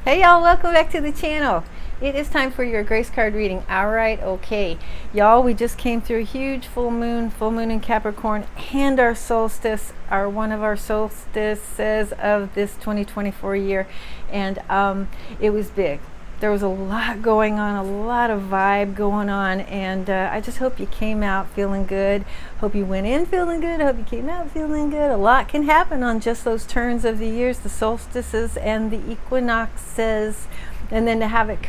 Hey y'all, welcome back to the channel. It is time for your grace card reading. Alright, okay. Y'all, we just came through a huge full moon in Capricorn, and our solstice, one of our solstices of this 2024 year. And it was big. There was a lot going on, a lot of vibe going on, and I just hope you came out feeling good. Hope you went in feeling good. Hope you came out feeling good. A lot can happen on just those turns of the years, the solstices and the equinoxes, and then to have it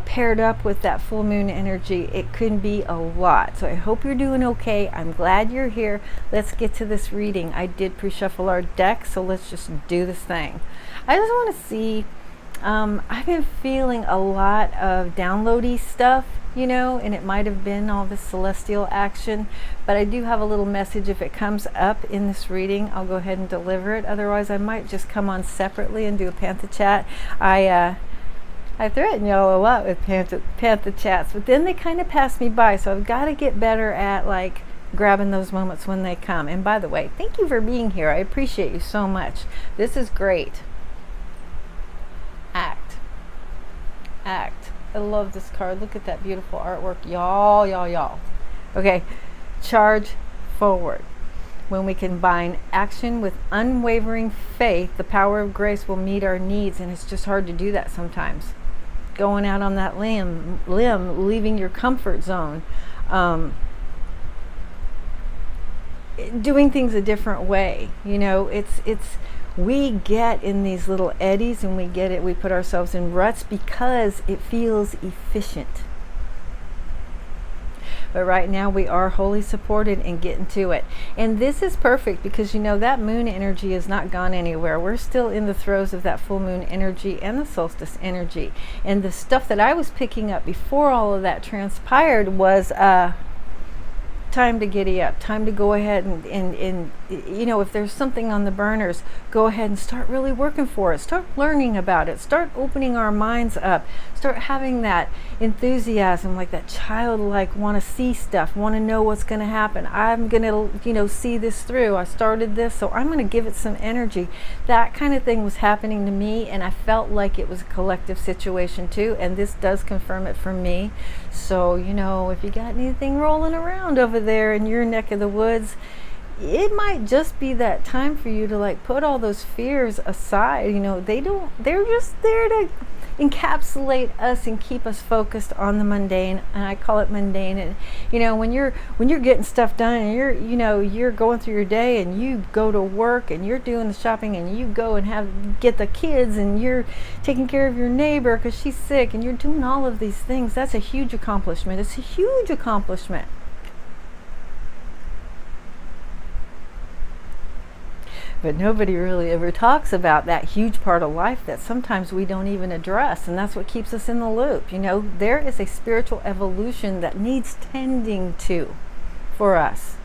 paired up with that full moon energy, it can be a lot. So I hope you're doing okay. I'm glad you're here. Let's get to this reading. I did pre-shuffle our deck, so let's just do this thing. I just want to see, I've been feeling a lot of downloady stuff, and it might have been all this celestial action, but I do have a little message. If it comes up in this reading, I'll go ahead and deliver it. Otherwise, I might just come on separately and do a Pantha chat. I threaten y'all a lot with Pantha chats, but then they kind of pass me by, so I've got to get better at grabbing those moments when they come. And by the way, thank you for being here. I appreciate you so much. This is great. Act. I love this card. Look at that beautiful artwork. Y'all. Okay, charge forward. When we combine action with unwavering faith, the power of grace will meet our needs, and it's just hard to do that sometimes. Going out on that limb, leaving your comfort zone, doing things a different way. We get in these little eddies, and we put ourselves in ruts because it feels efficient. But right now we are wholly supported and getting to it. And this is perfect because that moon energy has not gone anywhere. We're still in the throes of that full moon energy and the solstice energy. And the stuff that I was picking up before all of that transpired was time to giddy up, time to go ahead and if there's something on the burners, go ahead and start really working for it. Start learning about it. Start opening our minds up. Start having that enthusiasm, like that childlike want to see stuff, want to know what's going to happen. I'm going to see this through. I started this, so I'm going to give it some energy. That kind of thing was happening to me, and I felt like it was a collective situation too, and this does confirm it for me. So, if you got anything rolling around over there in your neck of the woods, it might just be that time for you to put all those fears aside. They're just there to encapsulate us and keep us focused on the mundane, and I call it mundane. And when you're getting stuff done, and you're going through your day, and you go to work, and you're doing the shopping, and you go and get the kids, and you're taking care of your neighbor because she's sick, and you're doing all of these things, that's a huge accomplishment. It's a huge accomplishment. But nobody really ever talks about that huge part of life that sometimes we don't even address, and that's what keeps us in the loop. There is a spiritual evolution that needs tending to for us.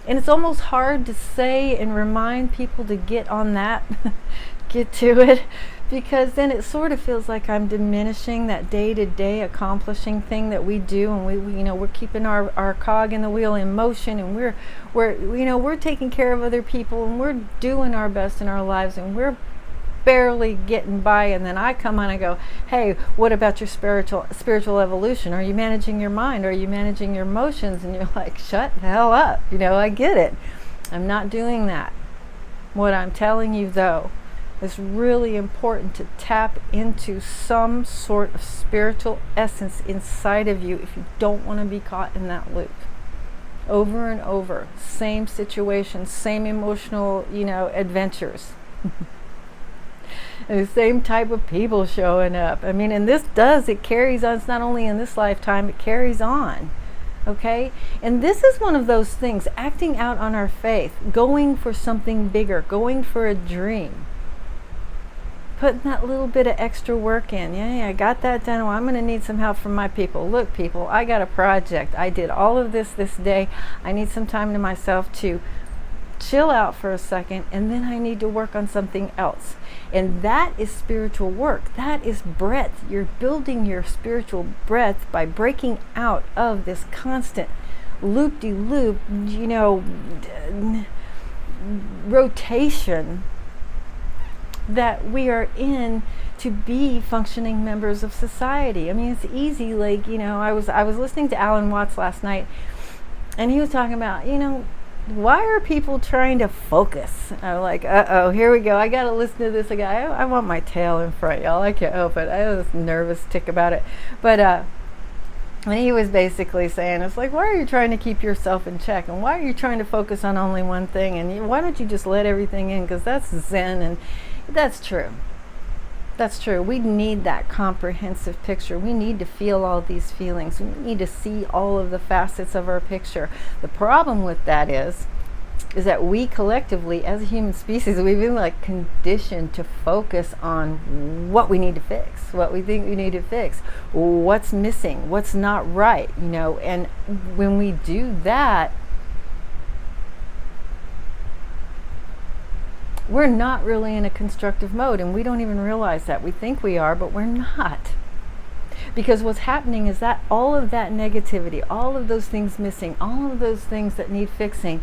And it's almost hard to say and remind people to get on that, get to it, because then it sort of feels like I'm diminishing that day-to-day accomplishing thing that we do, and we're keeping our cog in the wheel in motion, and we're taking care of other people, and we're doing our best in our lives, and we're barely getting by. And then I come on and go, hey, what about your spiritual evolution? Are you managing your mind? Are you managing your emotions? And you're like, shut the hell up. I get it. I'm not doing that. What I'm telling you though, it's really important to tap into some sort of spiritual essence inside of you if you don't want to be caught in that loop. Over and over, same situations, same emotional, adventures. And the same type of people showing up. And it carries on. It's not only in this lifetime, it carries on. Okay? And this is one of those things, acting out on our faith, going for something bigger, going for a dream. Putting that little bit of extra work in. Yeah, I got that done. Well, I'm going to need some help from my people. Look, people, I got a project. I did all of this day. I need some time to myself to chill out for a second, and then I need to work on something else. And that is spiritual work. That is breadth. You're building your spiritual breadth by breaking out of this constant loop-de-loop, rotation that we are in to be functioning members of society. I mean, it's easy. Like, I was listening to Alan Watts last night, and he was talking about, why are people trying to focus? I'm like, uh-oh, here we go. I got to listen to this again. I want my tail in front, y'all. I can't help it. I was nervous tick about it. But and he was basically saying, it's like, why are you trying to keep yourself in check? And why are you trying to focus on only one thing? And why don't you just let everything in? Because that's Zen, and that's true. That's true. We need that comprehensive picture. We need to feel all these feelings. We need to see all of the facets of our picture. The problem with that is that we collectively, as a human species, we've been like conditioned to focus on what we need to fix, what we think we need to fix, what's missing, what's not right, and when we do that, we're not really in a constructive mode, and we don't even realize that. We think we are, but we're not. Because what's happening is that all of that negativity, all of those things missing, all of those things that need fixing,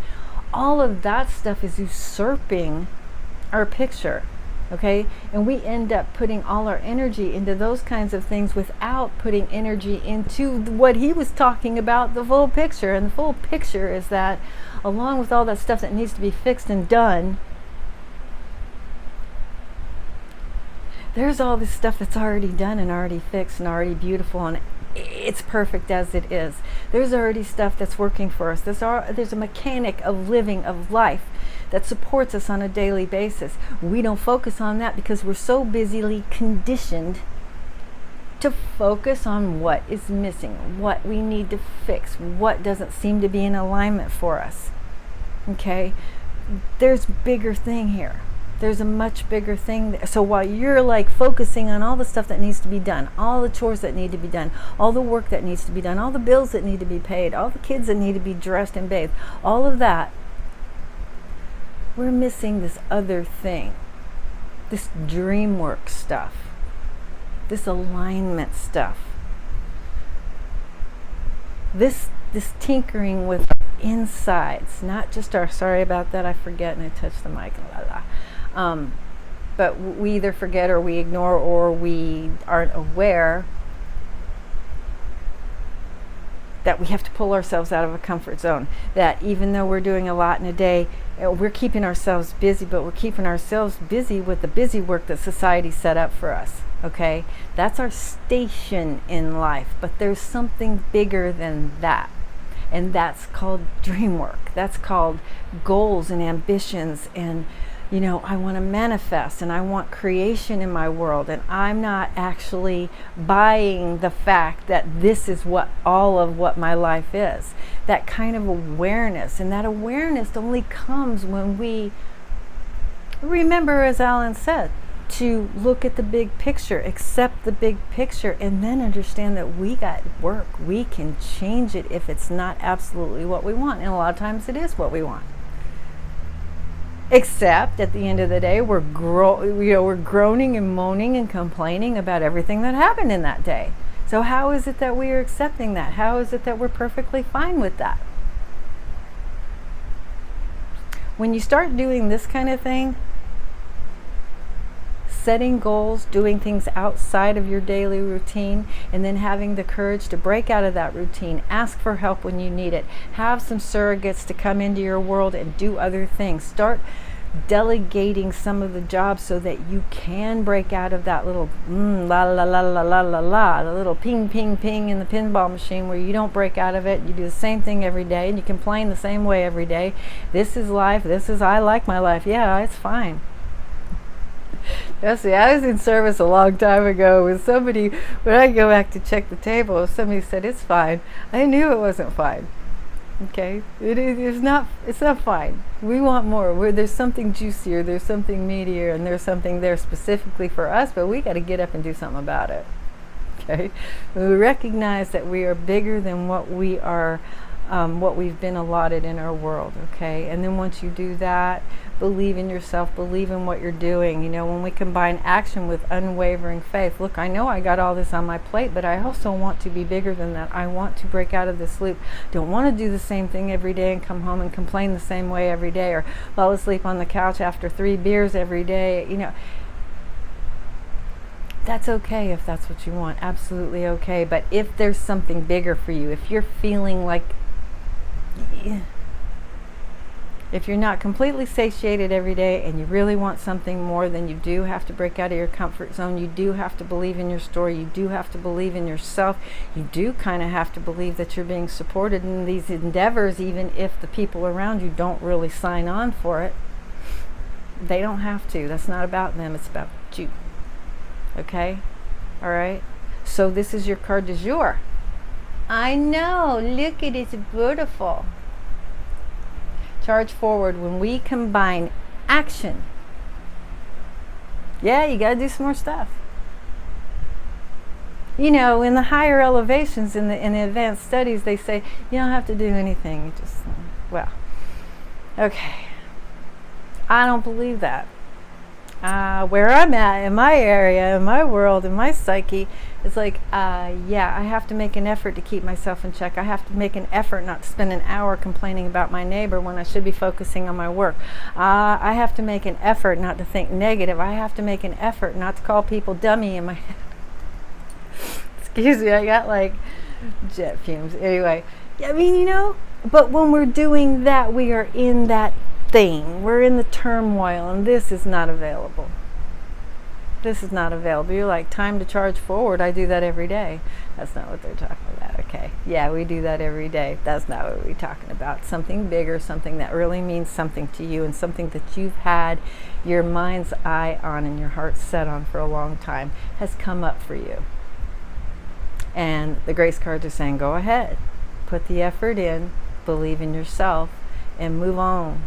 all of that stuff is usurping our picture, okay? And we end up putting all our energy into those kinds of things without putting energy into what he was talking about, the full picture. And the full picture is that, along with all that stuff that needs to be fixed and done, there's all this stuff that's already done and already fixed and already beautiful, and it's perfect as it is. There's already stuff that's working for us. There's a mechanic of living, of life, that supports us on a daily basis. We don't focus on that because we're so busily conditioned to focus on what is missing, what we need to fix, what doesn't seem to be in alignment for us. Okay? There's a bigger thing here. There's a much bigger thing there. So while you're like focusing on all the stuff that needs to be done, all the chores that need to be done, all the work that needs to be done, all the bills that need to be paid, all the kids that need to be dressed and bathed, all of that, we're missing this other thing, this dream work stuff, this alignment stuff, this tinkering with our insides, not just our, sorry about that, I forget and I touched the mic, but we either forget or we ignore or we aren't aware that we have to pull ourselves out of a comfort zone. That even though we're doing a lot in a day, we're keeping ourselves busy, but we're keeping ourselves busy with the busy work that society set up for us. Okay? That's our station in life, but there's something bigger than that. And that's called dream work. That's called goals and ambitions, and I want to manifest, and I want creation in my world, and I'm not actually buying the fact that this is what all of what my life is. That kind of awareness, and that awareness only comes when we remember, as Alan said, to look at the big picture, accept the big picture, and then understand that we got work. We can change it if it's not absolutely what we want, and a lot of times it is what we want. Except at the end of the day, we're groaning and moaning and complaining about everything that happened in that day. So how is it that we are accepting that? How is it that we're perfectly fine with that? When you start doing this kind of thing, setting goals, doing things outside of your daily routine, and then having the courage to break out of that routine, ask for help when you need it, have some surrogates to come into your world and do other things. Start delegating some of the jobs so that you can break out of that little la la la la la la la, the little ping ping ping in the pinball machine where you don't break out of it. You do the same thing every day and you complain the same way every day. This is life. I like my life. Yeah, it's fine. See, I was in service a long time ago with somebody. When I go back to check the table, somebody said it's fine. I knew it wasn't fine. Okay, it's not fine. We want more. There's something juicier, there's something meatier, and there's something there specifically for us. But we got to get up and do something about it. Okay, we recognize that we are bigger than what we are. What we've been allotted in our world, okay? And then once you do that, believe in yourself, believe in what you're doing. You know, when we combine action with unwavering faith, look, I know I got all this on my plate, but I also want to be bigger than that. I want to break out of this loop. Don't want to do the same thing every day and come home and complain the same way every day, or fall asleep on the couch after 3 beers every day. You know, that's okay if that's what you want, absolutely okay. But if there's something bigger for you, if you're feeling like, if you're not completely satiated every day and you really want something more, then you do have to break out of your comfort zone. You do have to believe in your story. You do have to believe in yourself. You do kind of have to believe that you're being supported in these endeavors, even if the people around you don't really sign on for it. They don't have to. That's not about them. It's about you. Okay? All right? So this is your card du jour. I know. Look at it. It's beautiful. Charge forward. When we combine action, yeah, you got to do some more stuff. You know, in the higher elevations, in the advanced studies, they say you don't have to do anything. You just, well, okay. I don't believe that. Where I'm at, in my area, in my world, in my psyche, it's like, yeah, I have to make an effort to keep myself in check. I have to make an effort not to spend an hour complaining about my neighbor when I should be focusing on my work. I have to make an effort not to think negative. I have to make an effort not to call people dummy in my head. Excuse me, I got like jet fumes. Anyway, I mean, you know, but when we're doing that, we are in that thing. We're in the turmoil, and this is not available. This is not available. You're like, time to charge forward. I do that every day. That's not what they're talking about. Okay. Yeah, we do that every day. That's not what we're talking about. Something bigger, something that really means something to you, and something that you've had your mind's eye on and your heart set on for a long time has come up for you. And the grace cards are saying, go ahead. Put the effort in, believe in yourself, and move on.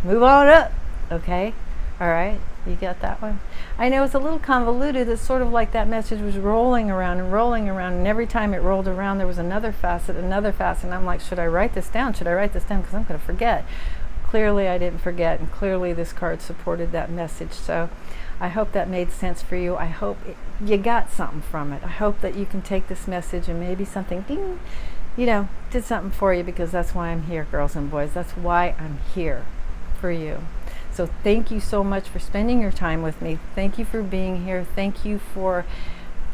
Move on up, okay? All right, you got that one? I know it's a little convoluted. It's sort of like that message was rolling around, and every time it rolled around, there was another facet, and I'm like, should I write this down? Should I write this down? Because I'm going to forget. Clearly, I didn't forget, and clearly this card supported that message. So I hope that made sense for you. I hope you got something from it. I hope that you can take this message and maybe something, ding, you know, did something for you, because that's why I'm here, girls and boys. That's why I'm here. For you. So thank you so much for spending your time with me. Thank you for being here. Thank you for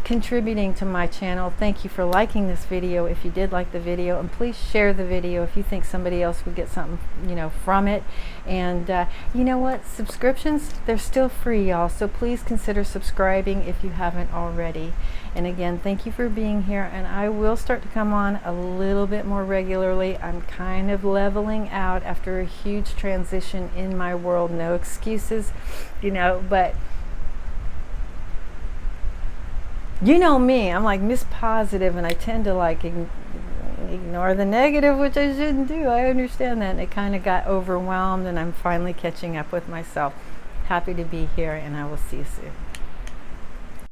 contributing to my channel. Thank you for liking this video if you did like the video, and please share the video if you think somebody else would get something, you know, from it. And you know what, subscriptions, they're still free, y'all, so please consider subscribing if you haven't already. And again, thank you for being here, and I will start to come on a little bit more regularly. I'm kind of leveling out after a huge transition in my world. No excuses, you know, but you know me, I'm like Miss Positive, and I tend to like ignore the negative, which I shouldn't do. I understand that, and it kind of got overwhelmed, and I'm finally catching up with myself. Happy to be here, and I will see you soon.